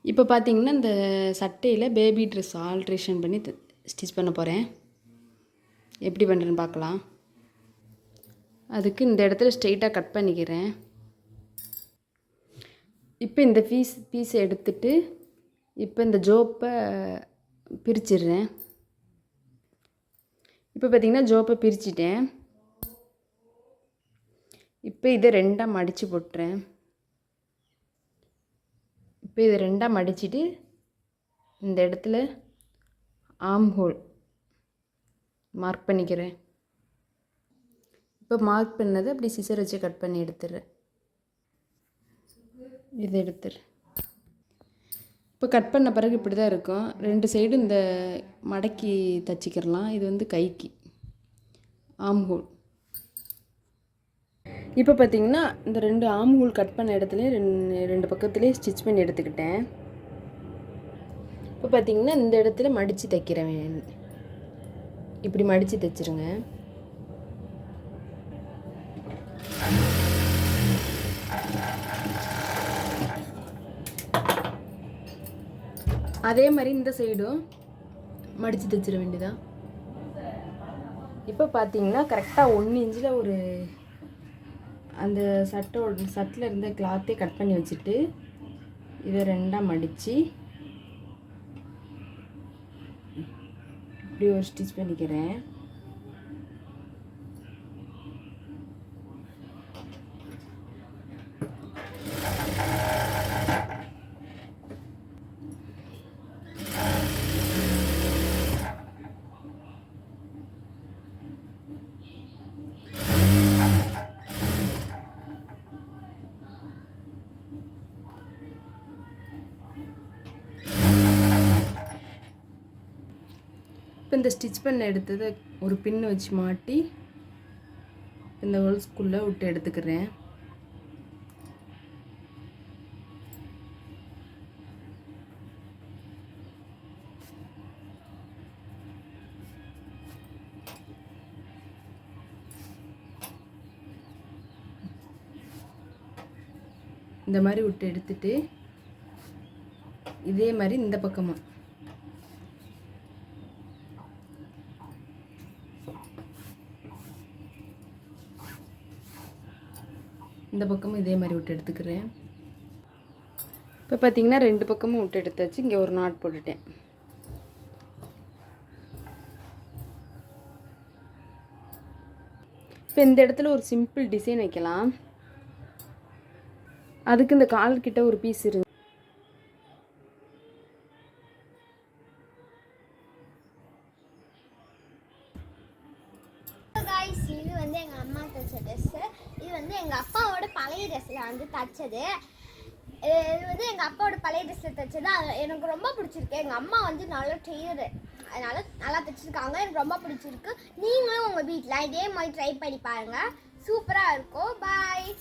இப்போ பார்த்தீங்கன்னா, இந்த சட்டையில் பேபி ட்ரெஸ் ஆல்ட்ரேஷன் பண்ணி ஸ்டிச் பண்ண போகிறேன். எப்படி பண்ணுறேன்னு பார்க்கலாம். அதுக்கு இந்த இடத்துல ஸ்ட்ரெயிட்டாக கட் பண்ணிக்கிறேன். இப்போ இந்த பீஸை எடுத்துட்டு இப்போ இந்த ஜோப்பை பிரிச்சிடுறேன். இப்போ பார்த்திங்கன்னா ஜோப்பை பிரிச்சிட்டேன். இப்போ இதை ரெண்டாக மடித்து போட்டுறேன். இப்போ இதை ரெண்டாக மடிச்சுட்டு இந்த இடத்துல ஆர்ம் ஹோல் மார்க் பண்ணிக்கிறேன். இப்போ மார்க் பண்ணதை அப்படி சிசர் வச்சு கட் பண்ணி எடுத்துடுறேன். இதை எடுத்துடுறேன். இப்போ கட் பண்ண பிறகு இப்படி தான் இருக்கும். ரெண்டு சைடும் இந்த மடக்கி தச்சிக்கிறலாம். இது வந்து கைக்கு ஆர்ம் ஹோல். இப்போ பார்த்திங்கன்னா இந்த ரெண்டு ஆர்ம் ஹோல் கட் பண்ண இடத்துல ரெண்டு பக்கத்துலேயே ஸ்டிச் பண்ணி எடுத்துக்கிட்டேன். இப்போ பார்த்திங்கன்னா இந்த இடத்துல மடித்து தைக்கிறேன். இப்படி மடித்து தைச்சிருங்க. அதே மாதிரி இந்த சைடும் மடித்து தைச்சிட வேண்டியதான். இப்போ பார்த்தீங்கன்னா கரெக்டாக 1 இன்ச்சில் ஒரு அந்த சட்டில் இருந்த கிளாத்தே கட் பண்ணி வச்சுட்டு இதை ரெண்டாக மடித்து இப்படி ஒரு ஸ்டிச் பண்ணிக்கிறேன். இப்போ இந்த ஸ்டிச் பண்ண எடுத்ததை ஒரு பின்னு வச்சு மாட்டி இந்த ஹோல்ஸ்குள்ளே விட்டு எடுத்துக்கிறேன். இந்த மாதிரி விட்டு எடுத்துட்டு இதே மாதிரி இந்த பக்கமாக இந்த பக்கமும் இதே மாதிரி விட்டு எடுத்துக்கிறேன். இப்போ பார்த்தீங்கன்னா ரெண்டு பக்கமும் விட்டு எடுத்தாச்சு. இங்கே ஒரு நாட் போட்டுட்டேன். இப்போ இந்த இடத்துல ஒரு சிம்பிள் டிசைன் வைக்கலாம். அதுக்கு இந்த காலர் கிட்ட ஒரு பீஸ் இருக்கு. இது வந்து எங்கள் அம்மா தைச்ச ட்ரெஸ்ஸு. இது வந்து எங்கள் அப்பாவோட பழைய ட்ரெஸ்ஸில் வந்து தைச்சது. இது வந்து எங்கள் அப்பாவோட பழைய ட்ரெஸ்ஸில் தைச்சது. அது எனக்கு ரொம்ப பிடிச்சிருக்கு. எங்கள் அம்மா வந்து நல்லா டெய்லரு, அதனால் நல்லா தைச்சிருக்காங்க. எனக்கு ரொம்ப பிடிச்சிருக்கு. நீங்களும் உங்கள் வீட்டில் இதே மாதிரி ட்ரை பண்ணி பாருங்கள். சூப்பராக இருக்கும். பாய்.